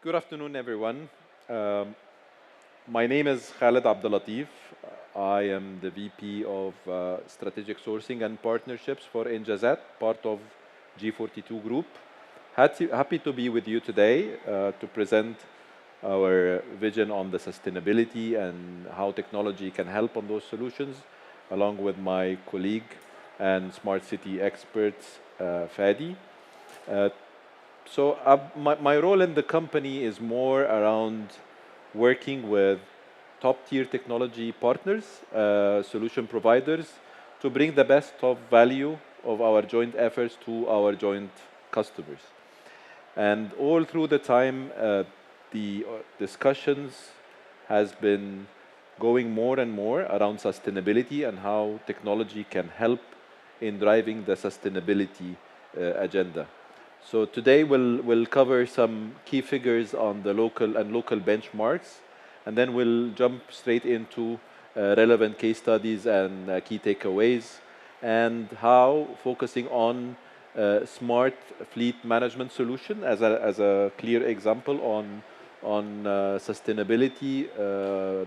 Good afternoon, everyone. Um, my name is Khaled Abdulatif. I am the VP of Strategic Sourcing and Partnerships for Injazat, part of G42 Group. Happy to be with you today to present our vision on the sustainability and how technology can help on those solutions, along with my colleague and smart city experts, Fadi. Uh, my role in the company is more around working with top tier technology partners, solution providers, to bring the best of value of our joint efforts to our joint customers. And all through the time, the discussions has been going more and more around sustainability and how technology can help in driving the sustainability agenda. So today we'll cover some key figures on the local benchmarks, and then we'll jump straight into relevant case studies and key takeaways, and how focusing on smart fleet management solution as a clear example on sustainability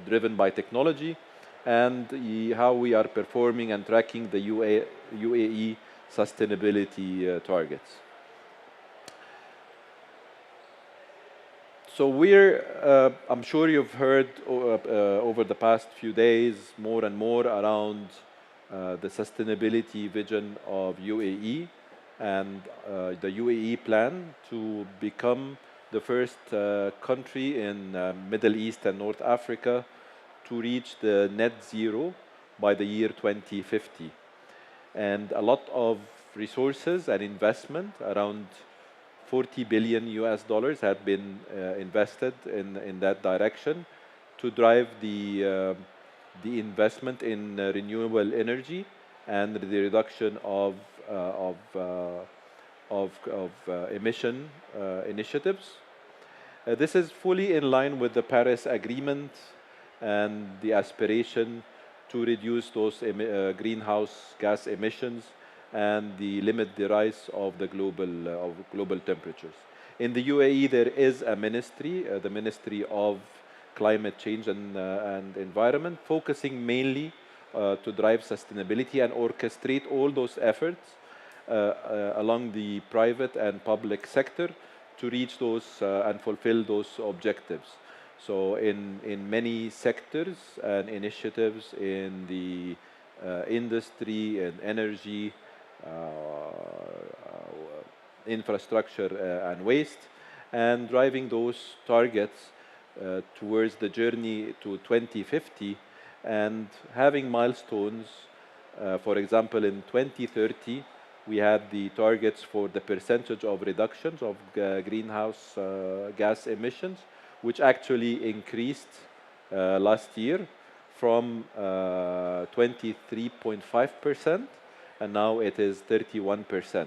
driven by technology, and how we are performing and tracking the UAE sustainability targets. So I'm sure you've heard over the past few days more and more around the sustainability vision of UAE and the UAE plan to become the first country in Middle East and North Africa to reach the net zero by the year 2050. And a lot of resources and investment, around 40 billion US dollars, have been invested in that direction to drive the investment in renewable energy and the reduction of emission initiatives. This is fully in line with the Paris Agreement and the aspiration to reduce those greenhouse gas emissions and limit the rise of the global temperatures. In the UAE, there is a ministry, the Ministry of Climate Change and Environment, focusing mainly to drive sustainability and orchestrate all those efforts along the private and public sector to reach those and fulfill those objectives. So in many sectors and initiatives in the industry and energy, infrastructure and waste, and driving those targets towards the journey to 2050, and having milestones. For example, in 2030, we had the targets for the percentage of reductions of greenhouse gas emissions, which actually increased last year from 23.5%, and now it is 31%,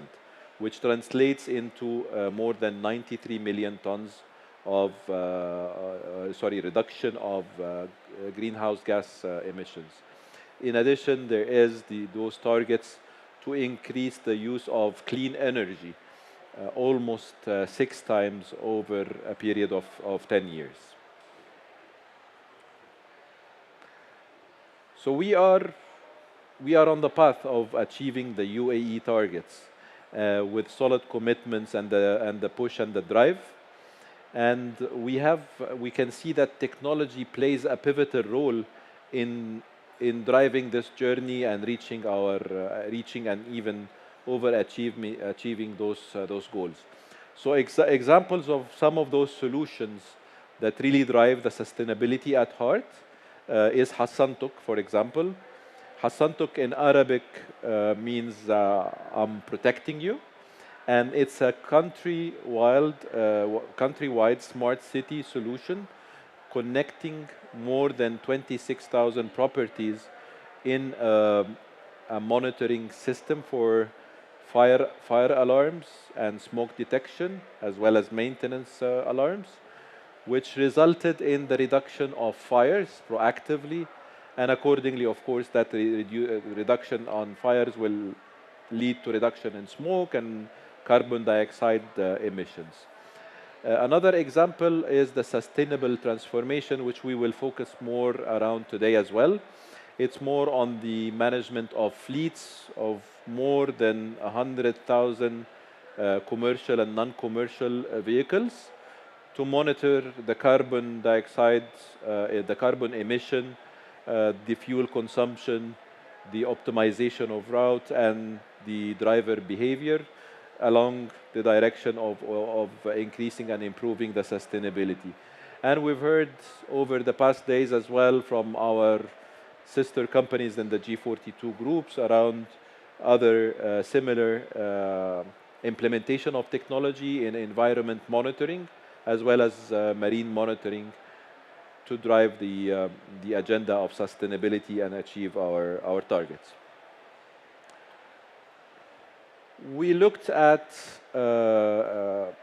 which translates into more than 93 million tons of reduction of greenhouse gas emissions. In addition, there is those targets to increase the use of clean energy almost 6 times over a period of 10 years. So we are on the path of achieving the UAE targets with solid commitments and the push and the drive. And we can see that technology plays a pivotal role in driving this journey and reaching and even achieving those goals. So examples of some of those solutions that really drive the sustainability at heart is Hassantuk, for example. Hassantuk in Arabic means I'm protecting you, and it's a countrywide smart city solution connecting more than 26,000 properties in a monitoring system for fire alarms and smoke detection, as well as maintenance alarms, which resulted in the reduction of fires proactively, and accordingly, of course, that reduction on fires will lead to reduction in smoke and carbon dioxide emissions. Another example is the sustainable transformation, which we will focus more around today as well. It's more on the management of fleets of more than 100,000 commercial and non-commercial vehicles to monitor the carbon dioxide, the carbon emission, the fuel consumption, the optimization of route, and the driver behavior along the direction of increasing and improving the sustainability. And we've heard over the past days as well from our sister companies in the G42 groups around other similar implementation of technology in environment monitoring as well as marine monitoring to drive the agenda of sustainability and achieve our targets. We looked at the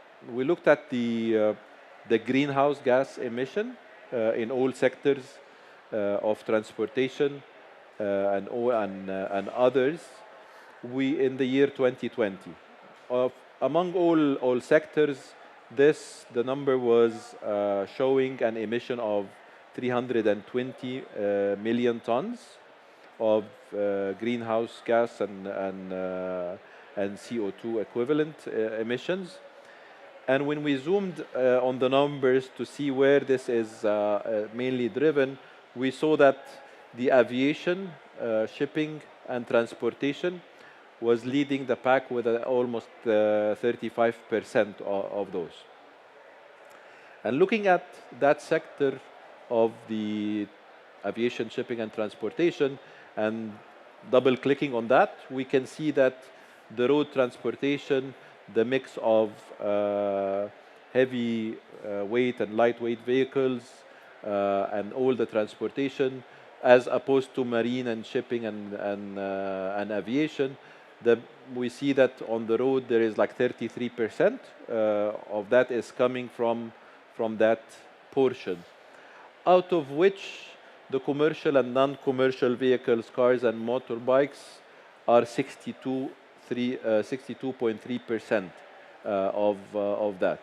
greenhouse gas emission in all sectors of transportation and others. In the year 2020, among all sectors, the number was showing an emission of 320 million tons of greenhouse gas and CO2 equivalent emissions. And when we zoomed on the numbers to see where this is mainly driven, we saw that the aviation, shipping, and transportation was leading the pack with almost 35% of those. And looking at that sector of the aviation, shipping, and transportation, and double-clicking on that, we can see that the road transportation, the mix of heavy weight and lightweight vehicles, and all the transportation, as opposed to marine and shipping and aviation, we see that on the road there is like 33% of that is coming from that portion, out of which the commercial and non-commercial vehicles, cars and motorbikes are 62.3% of that.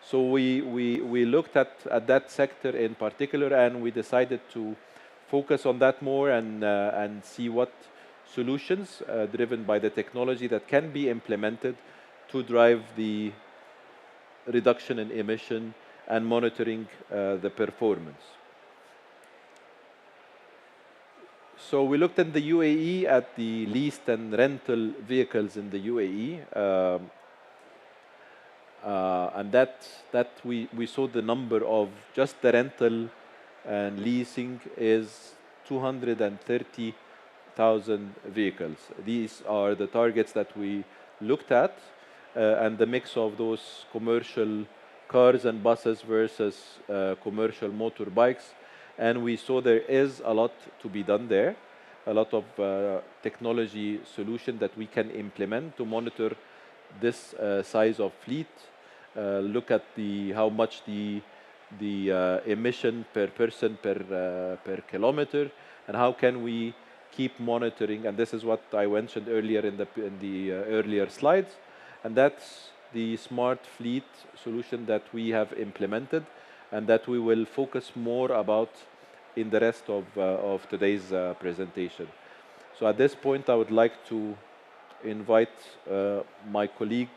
So we looked at that sector in particular, and we decided to focus on that more and see what solutions driven by the technology that can be implemented to drive the reduction in emission and monitoring the performance. So we looked at the UAE at the leased and rental vehicles in the UAE, and that we saw the number of just the rental and leasing is 230,000 vehicles. These are the targets that we looked at, and the mix of those commercial cars and buses versus commercial motorbikes. And we saw there is a lot to be done there, a lot of technology solution that we can implement to monitor this size of fleet, look at how much the emission per person per kilometer, and how can we keep monitoring. And this is what I mentioned earlier in the earlier slides, and that's the smart fleet solution that we have implemented and that we will focus more about in the rest of today's presentation. So at this point, I would like to invite my colleague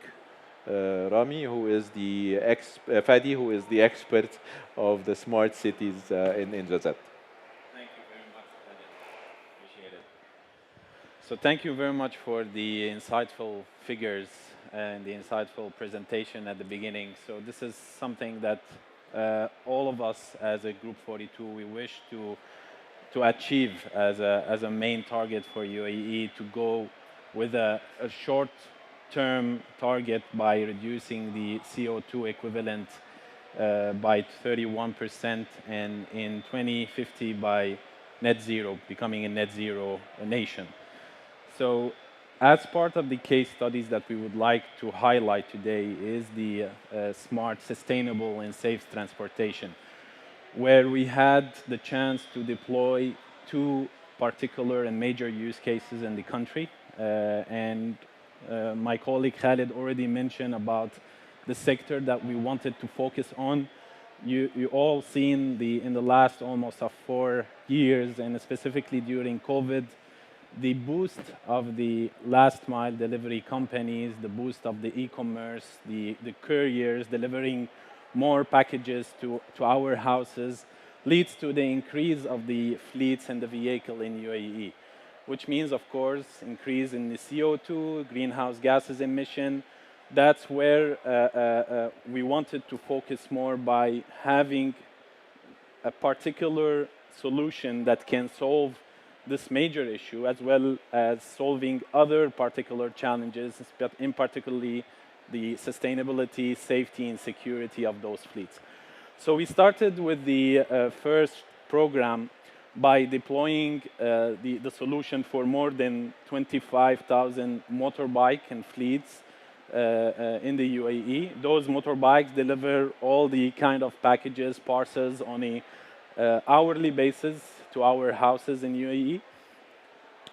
Rami, who is Fadi, who is the expert of the smart cities in Jazat. Thank you very much, Fadi. Appreciate it. So thank you very much for the insightful figures and the insightful presentation at the beginning. So this is something that all of us as a Group 42, we wish to achieve as a main target for UAE, to go with a short-term target by reducing the CO2 equivalent by 31%, and in 2050 by net zero, becoming a net zero nation. So as part of the case studies that we would like to highlight today is the smart, sustainable, and safe transportation, where we had the chance to deploy two particular and major use cases in the country. My colleague Khaled already mentioned about the sector that we wanted to focus on. You all seen in the last almost 4 years, and specifically during COVID, the boost of the last mile delivery companies, the boost of the e-commerce, the couriers delivering more packages to our houses leads to the increase of the fleets and the vehicle in UAE, which means, of course, increase in the CO2, greenhouse gases emission. That's where we wanted to focus more by having a particular solution that can solve this major issue, as well as solving other particular challenges, in particularly the sustainability, safety, and security of those fleets. So we started with the first program by deploying the solution for more than 25,000 motorbike and fleets in the UAE. Those motorbikes deliver all the kind of packages, parcels on a hourly basis to our houses in UAE.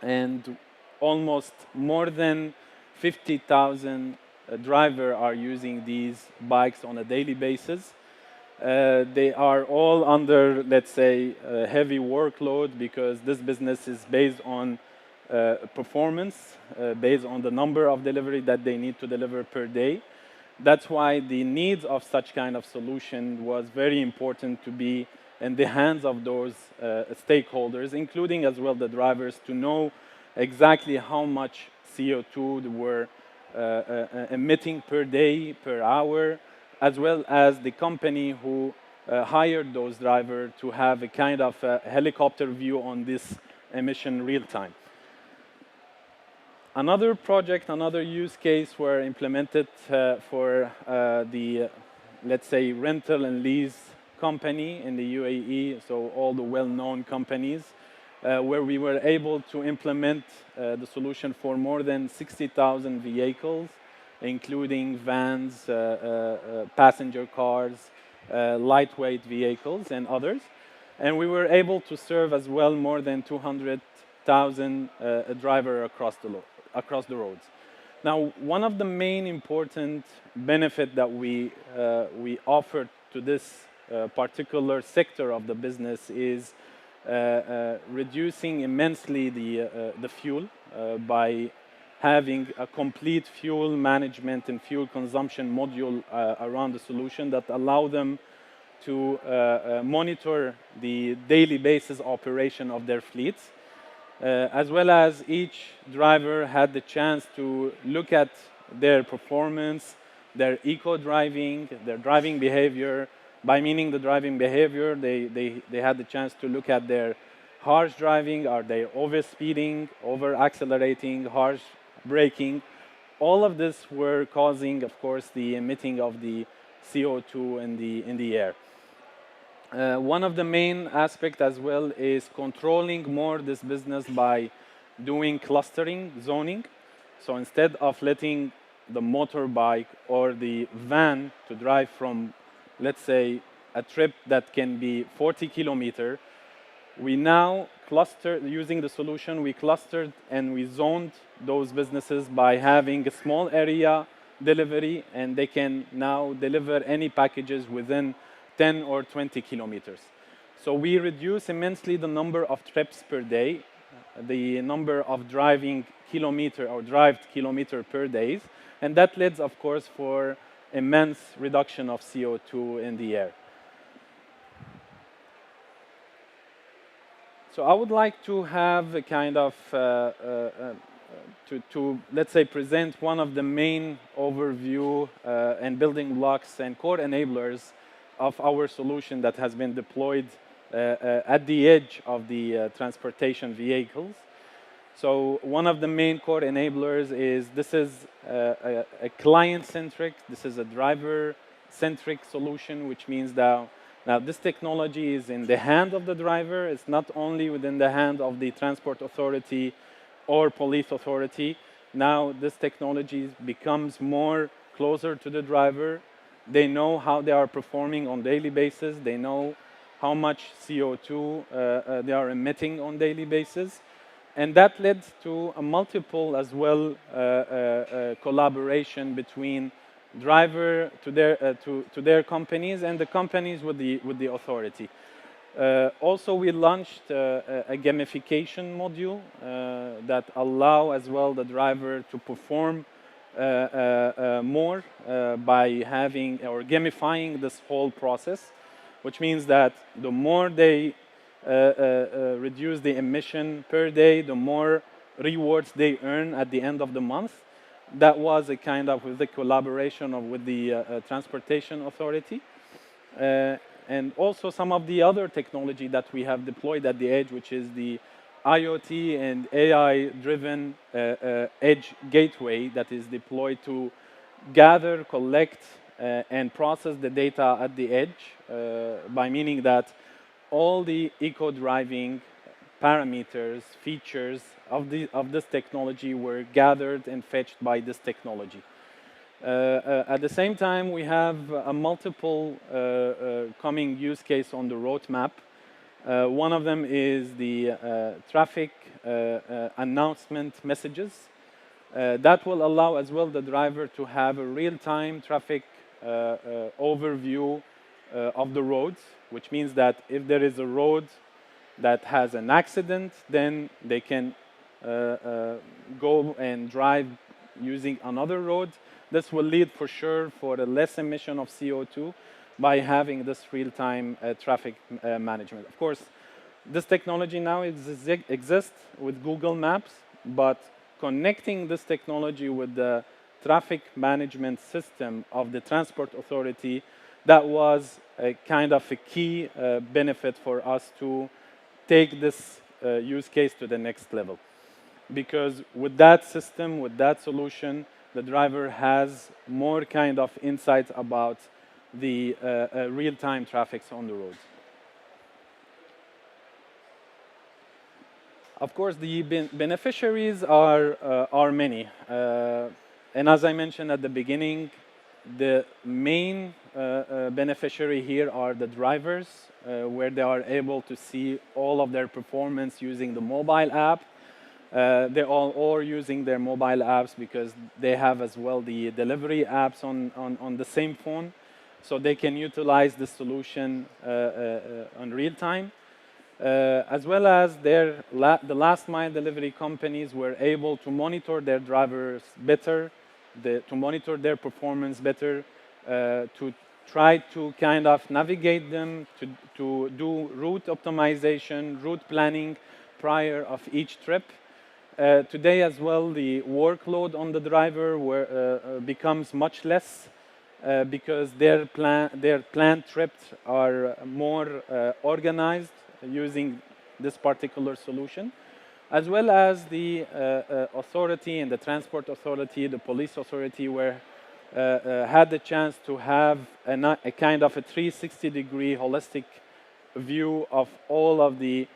And almost more than 50,000 drivers are using these bikes on a daily basis. They are all under, let's say, a heavy workload because this business is based on performance, based on the number of delivery that they need to deliver per day. That's why the needs of such kind of solution was very important to be in the hands of those stakeholders, including as well the drivers, to know exactly how much CO2 they were emitting per day, per hour, as well as the company who hired those drivers to have a kind of helicopter view on this emission real time. Another project, another use case were implemented for the, let's say, rental and lease company in the UAE, so all the well-known companies, where we were able to implement the solution for more than 60,000 vehicles, including vans, passenger cars, lightweight vehicles, and others. And we were able to serve as well more than 200,000 drivers across the roads. Now, one of the main important benefits that we offered to this particular sector of the business is reducing immensely the fuel by having a complete fuel management and fuel consumption module around the solution that allow them to monitor the daily basis operation of their fleets, as well as each driver had the chance to look at their performance, their eco-driving, their driving behavior. By meaning the driving behavior, they had the chance to look at their harsh driving, are they over-speeding, over-accelerating, harsh braking. All of this were causing, of course, the emitting of the CO2 in the air. One of the main aspects as well is controlling more this business by doing clustering, zoning. So instead of letting the motorbike or the van to drive from, let's say, a trip that can be 40 kilometers, we now cluster, using the solution, we clustered and we zoned those businesses by having a small area delivery, and they can now deliver any packages within 10 or 20 kilometers. So we reduce immensely the number of trips per day, the number of driving kilometer or drive kilometer per day, and that leads, of course, for immense reduction of CO2 in the air. So I would like to have a kind of, let's say, present one of the main overview and building blocks and core enablers of our solution that has been deployed at the edge of the transportation vehicles. So one of the main core enablers is this is a client-centric, this is a driver-centric solution, which means that now this technology is in the hand of the driver. It's not only within the hand of the transport authority or police authority. Now this technology becomes more closer to the driver. They know how they are performing on daily basis. They know how much CO2 they are emitting on daily basis. And that led to a multiple as well collaboration between driver to their companies, and the companies with the authority. Also, we launched a gamification module that allow as well the driver to perform more by having or gamifying this whole process, which means that the more they reduce the emission per day, the more rewards they earn at the end of the month. That was a kind of with the collaboration with the transportation authority. And also some of the other technology that we have deployed at the edge, which is the IoT and AI-driven edge gateway that is deployed to gather, collect, and process the data at the edge, by meaning that all the eco-driving parameters, features of this technology were gathered and fetched by this technology. At the same time, we have a multiple coming use case on the roadmap. One of them is the traffic announcement messages. That will allow as well the driver to have a real-time traffic overview of the roads, which means that if there is a road that has an accident, then they can go and drive using another road. This will lead for sure for a less emission of CO2 by having this real-time traffic management. Of course, this technology now exists with Google Maps, but connecting this technology with the traffic management system of the Transport Authority, that was a kind of a key benefit for us to take this use case to the next level. Because with that system, with that solution, the driver has more kind of insights about the real-time traffics on the roads. Of course, the beneficiaries are many. And as I mentioned at the beginning, the main beneficiary here are the drivers, where they are able to see all of their performance using the mobile app. They're all using their mobile apps because they have as well the delivery apps on the same phone, so they can utilize the solution on real time. As well as the last mile delivery companies were able to monitor their drivers better, to monitor their performance better, to try to kind of navigate them, to do route optimization, route planning prior of each trip. Today as well, the workload on the driver becomes much less because their planned trips are more organized using this particular solution, as well as the authority and the transport authority, the police authority, where had the chance to have a kind of a 360-degree holistic view of all of the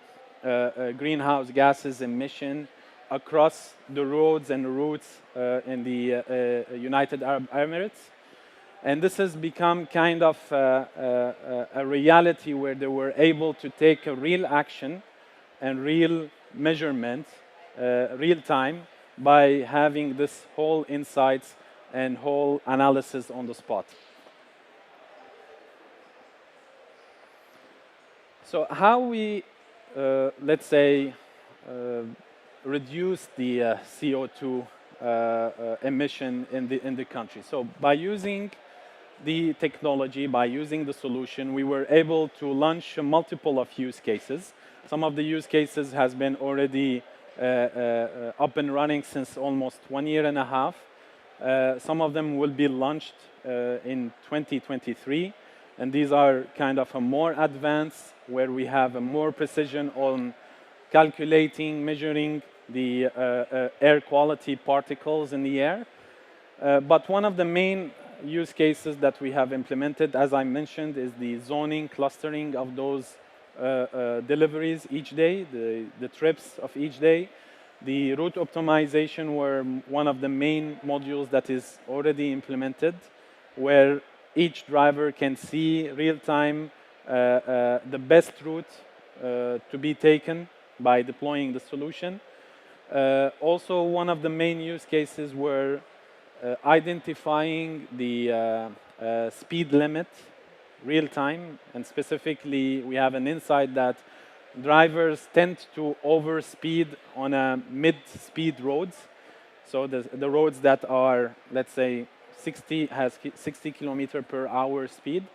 greenhouse gases emission across the roads and routes in the United Arab Emirates. And this has become kind of a reality where they were able to take a real action and real measurement, real time, by having this whole insights and whole analysis on the spot. So how we, let's say, reduce the CO2 emission in the country. So by using the technology, by using the solution, we were able to launch multiple of use cases. Some of the use cases has been already up and running since almost 1 year and a half. Some of them will be launched in 2023, and these are kind of a more advanced, where we have a more precision on calculating, measuring the air quality particles in the air. But one of the main use cases that we have implemented, as I mentioned, is the zoning, clustering of those deliveries each day, the trips of each day. The route optimization were one of the main modules that is already implemented, where each driver can see real-time the best route to be taken by deploying the solution. Also, one of the main use cases were identifying the speed limit real time, and specifically, we have an insight that drivers tend to overspeed on a mid-speed roads. So the roads that are, let's say, 60 kilometer per hour speed.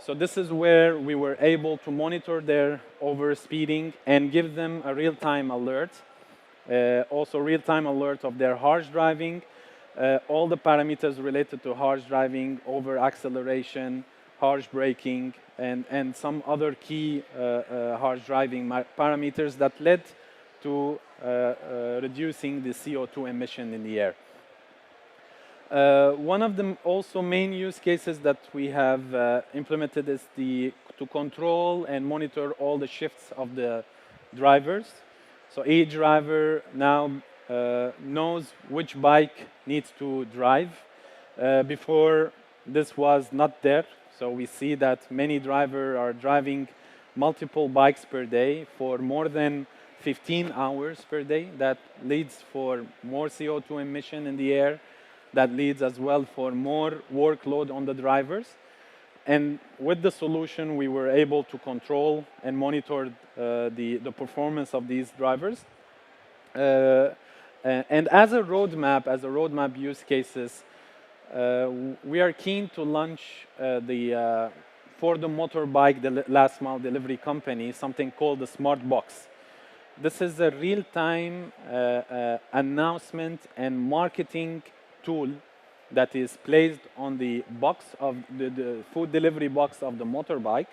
So this is where we were able to monitor their overspeeding and give them a real-time alert. Also real-time alert of their harsh driving, all the parameters related to harsh driving, over acceleration, harsh braking, and some other key harsh driving parameters that led to reducing the CO2 emission in the air. One of the also main use cases that we have implemented is to control and monitor all the shifts of the drivers. So each driver now knows which bike needs to drive. Before, this was not there. So we see that many drivers are driving multiple bikes per day for more than 15 hours per day. That leads for more CO2 emission in the air. That leads as well for more workload on the drivers. And with the solution, we were able to control and monitor the performance of these drivers. And as a roadmap use cases, we are keen to launch for the motorbike, the last mile delivery company, something called the Smart Box. This is a real-time announcement and marketing tool that is placed on the box of the food delivery box of the motorbike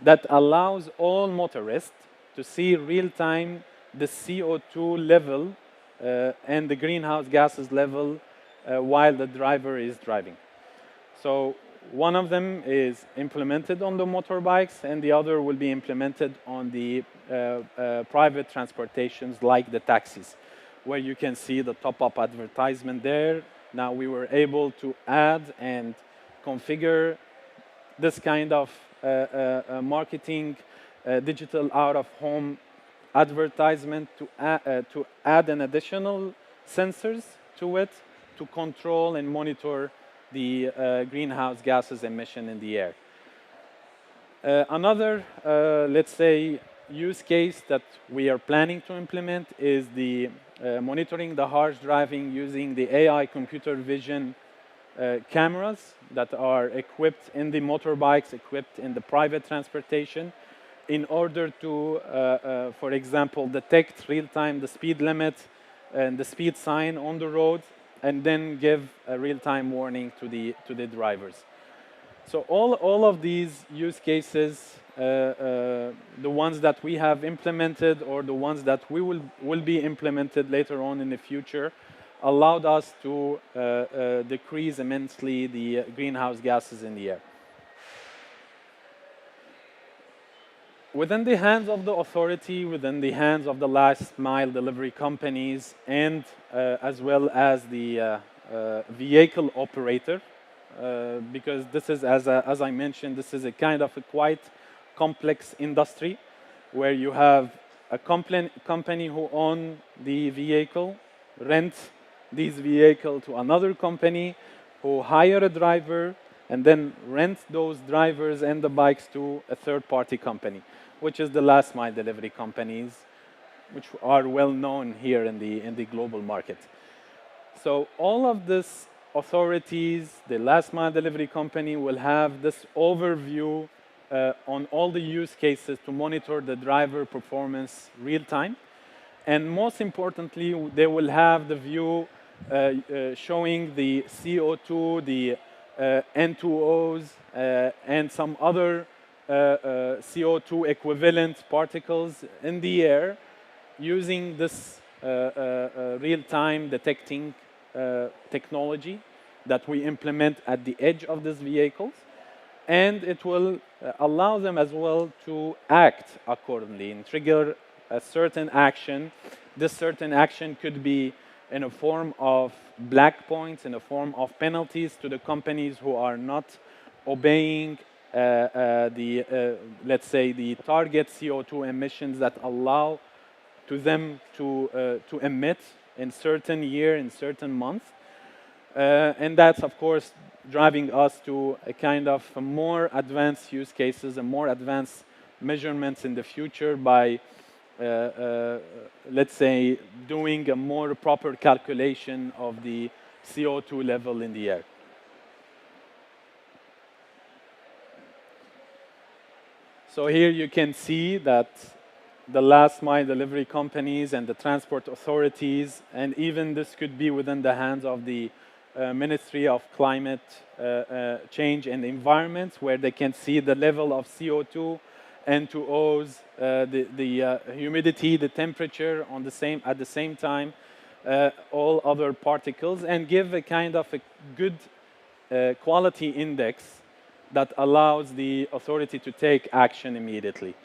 that allows all motorists to see real-time the CO2 level and the greenhouse gases level while the driver is driving. So one of them is implemented on the motorbikes and the other will be implemented on the private transportations like the taxis, where you can see the top-up advertisement there. Now we were able to add and configure this kind of marketing, digital out-of-home advertisement to add an additional sensors to it to control and monitor the greenhouse gases emission in the air. Another, let's say, use case that we are planning to implement is the monitoring the harsh driving using the AI computer vision cameras that are equipped in the motorbikes, equipped in the private transportation, in order to, for example, detect real-time the speed limit and the speed sign on the road, and then give a real-time warning to the drivers. So all of these use cases, the ones that we have implemented or the ones that we will be implemented later on in the future, allowed us to decrease immensely the greenhouse gases in the air. Within the hands of the authority, within the hands of the last mile delivery companies, and as well as the vehicle operator, because this is, as I mentioned, this is a kind of a quite complex industry where you have a company who own the vehicle, rent this vehicle to another company who hire a driver and then rent those drivers and the bikes to a third-party company, which is the last mile delivery companies, which are well known here in the global market. So all of this authorities, the last mile delivery company will have this overview on all the use cases to monitor the driver performance real time. And most importantly, they will have the view showing the CO2, the N2Os, and some other CO2 equivalent particles in the air using this real-time detecting technology that we implement at the edge of these vehicles. And it will allow them as well to act accordingly and trigger a certain action. This certain action could be in a form of black points, in a form of penalties to the companies who are not obeying let's say, the target CO2 emissions that allow to them to emit in certain year, in certain month. And that's, of course, driving us to a kind of more advanced use cases and more advanced measurements in the future by, let's say, doing a more proper calculation of the CO2 level in the air. So here you can see that the last mile delivery companies and the transport authorities, and even this could be within the hands of the Ministry of Climate Change and Environment, where they can see the level of CO2, N2Os, the humidity, the temperature at the same time, all other particles, and give a kind of a good quality index that allows the authority to take action immediately.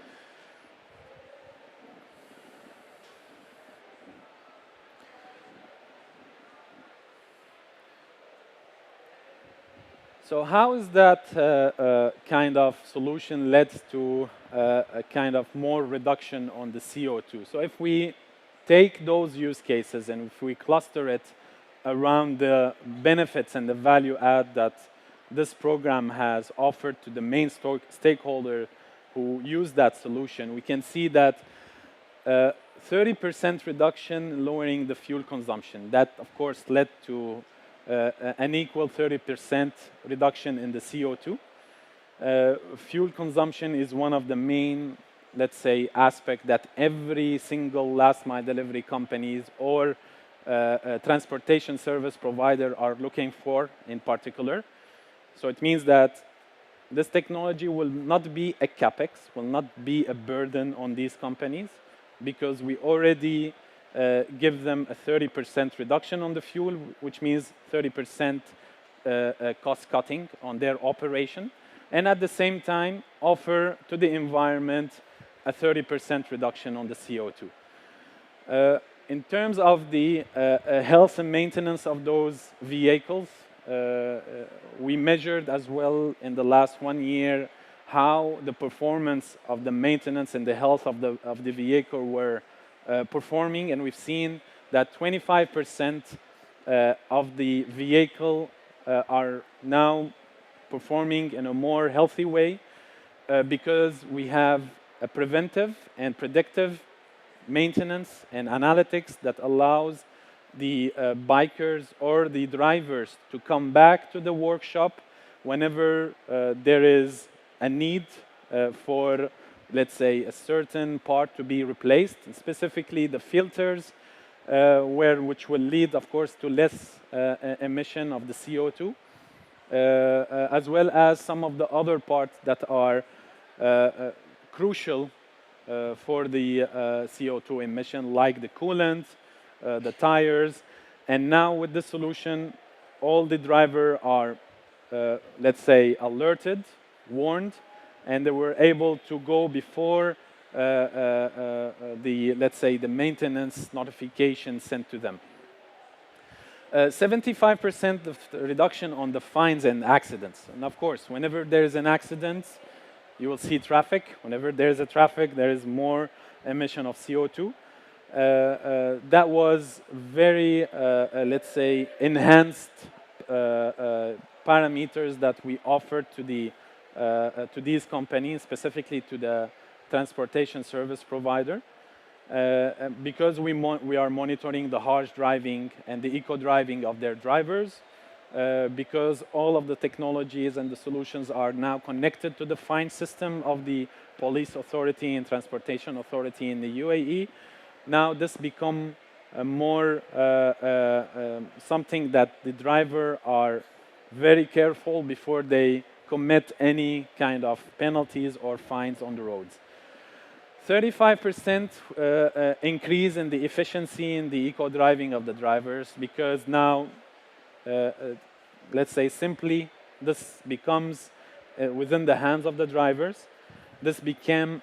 So how is that kind of solution led to a kind of more reduction on the CO2? So if we take those use cases and if we cluster it around the benefits and the value add that this program has offered to the main stakeholder who use that solution, we can see that 30% reduction lowering the fuel consumption. That, of course, led to an equal 30% reduction in the CO2. Fuel consumption is one of the main, let's say, aspect that every single last mile delivery companies or transportation service provider are looking for in particular. So it means that this technology will not be a capex, will not be a burden on these companies, because we already give them a 30% reduction on the fuel, which means 30% cost cutting on their operation, and at the same time offer to the environment a 30% reduction on the CO2. In terms of the health and maintenance of those vehicles, we measured as well in the last 1 year how the performance of the maintenance and the health of the vehicle were performing, and we've seen that 25% of the vehicle are now performing in a more healthy way because we have a preventive and predictive maintenance and analytics that allows the bikers or the drivers to come back to the workshop whenever there is a need for, let's say, a certain part to be replaced, specifically the filters, which will lead, of course, to less emission of the CO2, as well as some of the other parts that are crucial for the CO2 emission, like the coolant, the tires. And now with this solution, all the drivers are, let's say, alerted, warned, and they were able to go before let's say, the maintenance notification sent to them. 75% of the reduction on the fines and accidents. And of course, whenever there is an accident, you will see traffic. Whenever there is a traffic, there is more emission of CO2. That was very, let's say, enhanced parameters that we offered to these companies, specifically to the transportation service provider, because we are monitoring the harsh driving and the eco-driving of their drivers, because all of the technologies and the solutions are now connected to the fine system of the police authority and transportation authority in the UAE. Now this become more something that the driver are very careful before they commit any kind of penalties or fines on the roads. 35% increase in the efficiency in the eco-driving of the drivers, because now, let's say simply, this becomes within the hands of the drivers. This become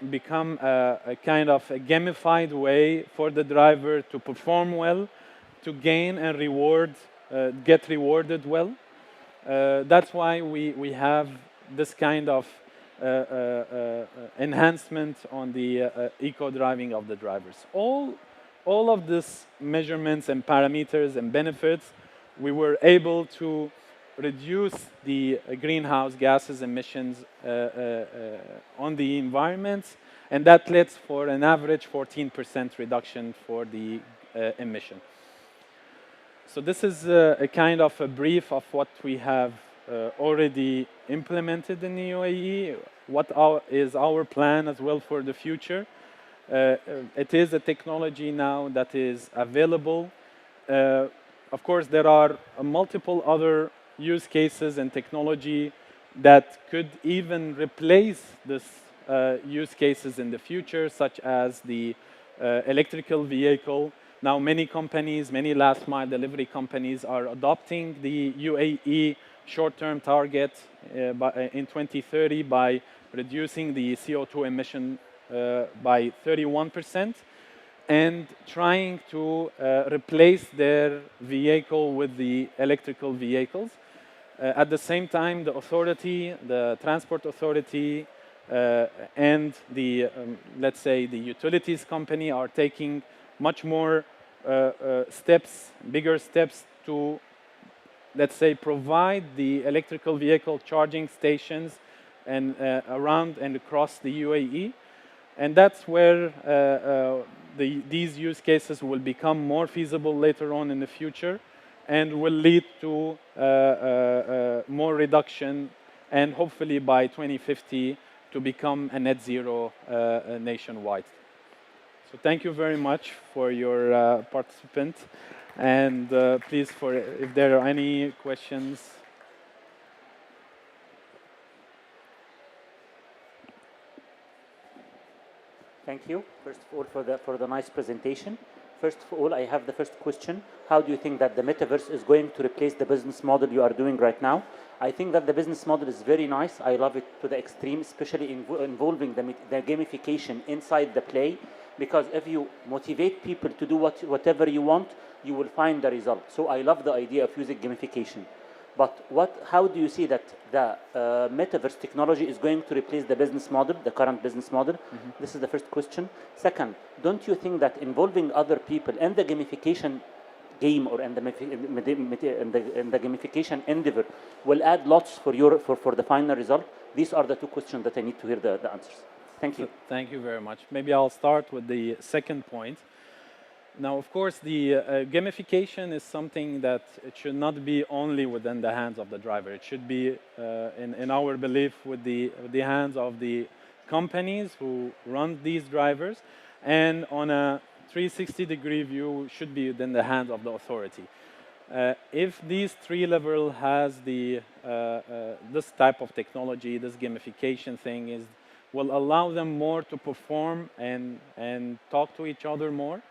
a kind of a gamified way for the driver to perform well, to gain and get rewarded well. That's why we have this kind of enhancement on the eco-driving of the drivers. All of these measurements and parameters and benefits we were able to reduce the greenhouse gases emissions on the environment, and that led for an average 14% reduction for the emission. So this is a kind of a brief of what we have already implemented in the UAE, what is our plan as well for the future. It is a technology now that is available. Of course, there are multiple other use cases and technology that could even replace this use cases in the future, such as the electrical vehicle. Now, many companies, many last mile delivery companies are adopting the UAE short-term target in 2030 by reducing the CO2 emission by 31% and trying to replace their vehicle with the electrical vehicles. At the same time, the authority, the transport authority, and the, let's say, the utilities company are taking much more steps, bigger steps to, let's say, provide the electrical vehicle charging stations and around and across the UAE. And that's where these use cases will become more feasible later on in the future and will lead to more reduction and hopefully by 2050 to become a net zero nationwide. So thank you very much for your participant, and please, if there are any questions. Thank you, first of all, for the nice presentation. First of all, I have the first question. How do you think that the metaverse is going to replace the business model you are doing right now? I think that the business model is very nice. I love it to the extreme, especially involving the gamification inside the play, because if you motivate people to do whatever you want, you will find the result. So I love the idea of using gamification. But how do you see that the metaverse technology is going to replace the business model, the current business model? Mm-hmm. This is the first question. Second, don't you think that involving other people in the gamification game or in the gamification endeavor will add lots for the final result? These are the two questions that I need to hear the answers. Thank you. Thank you very much. Maybe I'll start with the second point. Now, of course, the gamification is something that it should not be only within the hands of the driver. It should be, in our belief, with the hands of the companies who run these drivers, and on a 360-degree view should be within the hands of the authority. If these three levels has this type of technology, this gamification thing will allow them more to perform and talk to each other more.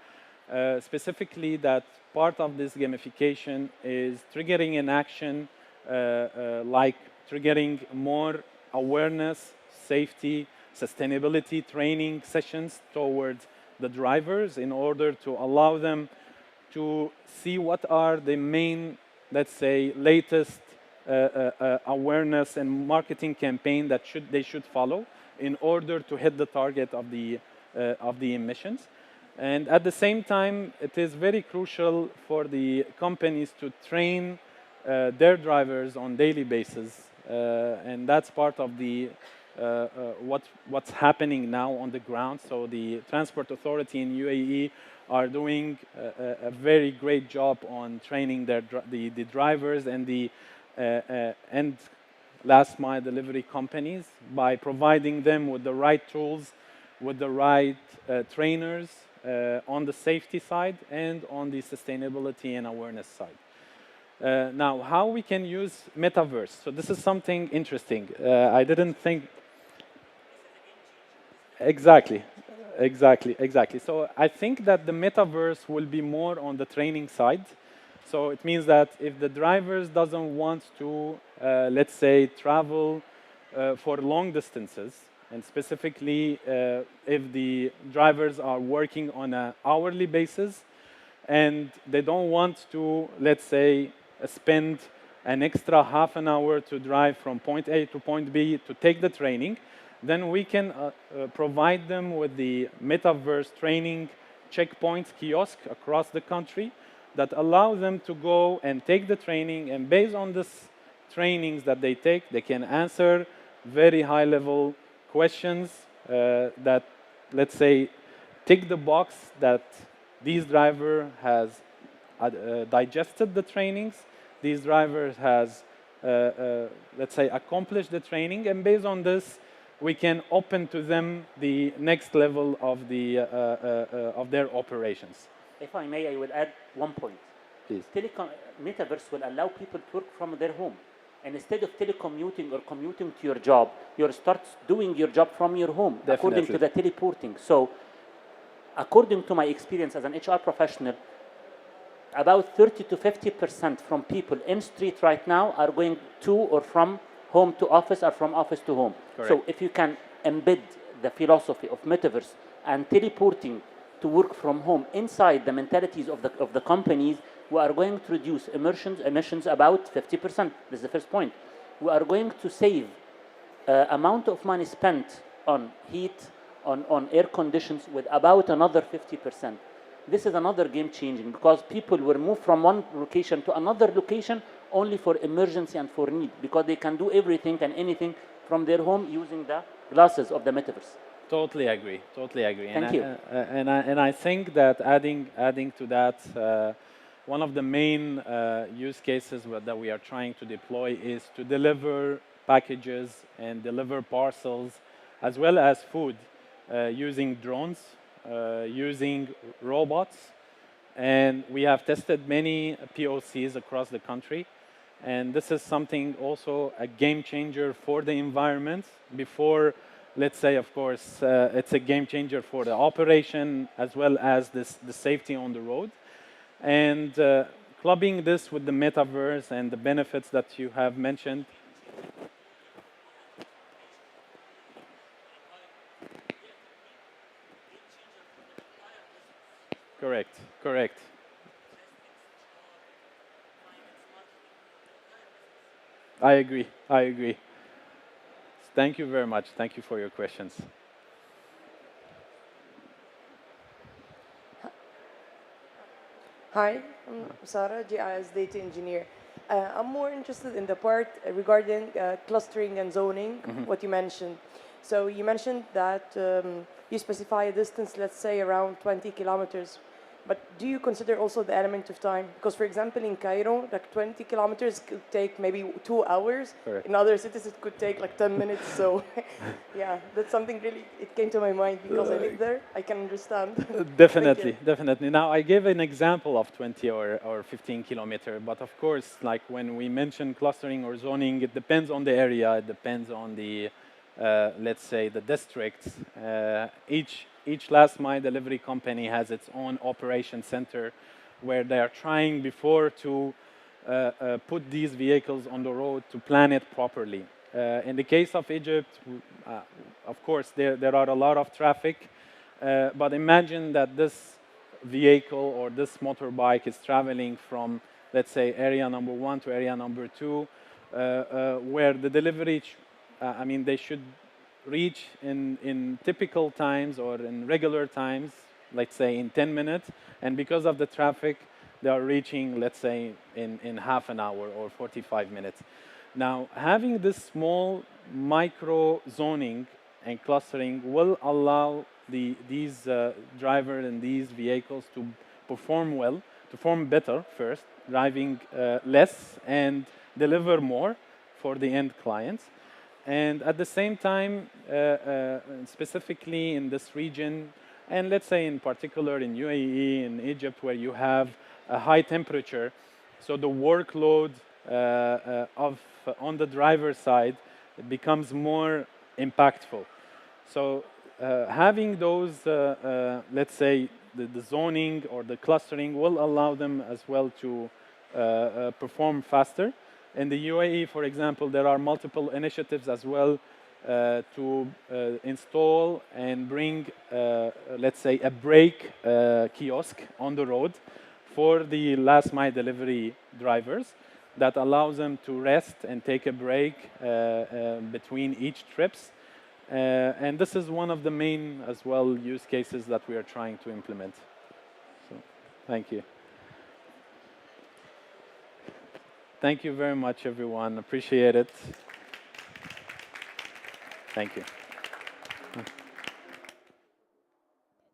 Specifically, that part of this gamification is triggering an action like triggering more awareness, safety, sustainability training sessions towards the drivers in order to allow them to see what are the main, let's say, latest awareness and marketing campaign that they should follow in order to hit the target of the emissions. And at the same time, it is very crucial for the companies to train their drivers on daily basis, and that's part of what's happening now on the ground. So the Transport Authority in UAE are doing a very great job on training the drivers and the and last mile delivery companies by providing them with the right tools, with the right trainers on the safety side and on the sustainability and awareness side. Now, how we can use metaverse? So this is something interesting. I didn't think exactly. So I think that the metaverse will be more on the training side. So it means that if the drivers doesn't want to, let's say, travel for long distances, and specifically if the drivers are working on an hourly basis and they don't want to, let's say, spend an extra half an hour to drive from point A to point B to take the training, then we can provide them with the metaverse training checkpoints kiosk across the country that allow them to go and take the training, and based on this trainings that they take, they can answer very high-level questions that, let's say, tick the box that this driver has digested the trainings, this driver has, let's say, accomplished the training, and based on this, we can open to them the next level of their operations. If I may, I will add one point. Please. Metaverse will allow people to work from their home. And instead of telecommuting or commuting to your job, you'll start doing your job from your home, according to the teleporting. So, according to my experience as an HR professional, about 30 to 50% from people in street right now are going to or from home to office or from office to home. Correct. So if you can embed the philosophy of metaverse and teleporting to work from home inside the mentalities of the companies, we are going to reduce emissions about 50%. This is the first point. We are going to save amount of money spent on heat, on air conditions with about another 50%. This is another game changing because people will move from one location to another location only for emergency and for need, because they can do everything and anything from their home using the glasses of the metaverse. Totally agree. Totally agree. Thank you. And I think that adding to that, one of the main use cases that we are trying to deploy is to deliver packages and deliver parcels, as well as food, using drones, using robots. And we have tested many POCs across the country. And this is something also a game changer for the environment. Before, let's say, of course, it's a game changer for the operation as well as the safety on the road. And clubbing this with the metaverse and the benefits that you have mentioned. Correct, correct. I agree, I agree. Thank you very much. Thank you for your questions. Hi, I'm Sarah, GIS data engineer. I'm more interested in the part regarding clustering and zoning, what you mentioned. So you mentioned that you specify a distance, let's say around 20 kilometers. But do you consider also the element of time? Because, for example, in Cairo, like 20 kilometers could take maybe 2 hours. Correct. In other cities, it could take like 10 minutes. So, yeah, that's something really, it came to my mind because I live there. I can understand. Definitely, definitely. Now, I gave an example of 20 or 15 kilometer, but of course, like when we mention clustering or zoning, it depends on the area, it depends on the, let's say, the districts. Each last mile delivery company has its own operation center where they are trying before to put these vehicles on the road to plan it properly. In the case of Egypt, of course, there are a lot of traffic, but imagine that this vehicle or this motorbike is traveling from, let's say, area number 1 to area number 2, where the delivery, they should reach in typical times or in regular times, let's say in 10 minutes, and because of the traffic, they are reaching, let's say, in half an hour or 45 minutes. Now, having this small micro zoning and clustering will allow these drivers and these vehicles to perform well, to perform better first, driving less and deliver more for the end clients. And at the same time, specifically in this region, and let's say in particular in UAE, in Egypt, where you have a high temperature, so the workload on the driver's side becomes more impactful. So having those, let's say, the zoning or the clustering will allow them as well to perform faster. In the UAE, for example, there are multiple initiatives as well to install and bring, let's say, a brake kiosk on the road for the last mile delivery drivers that allows them to rest and take a break between each trips. And this is one of the main, as well, use cases that we are trying to implement. So, thank you. Thank you very much, everyone. Appreciate it. Thank you.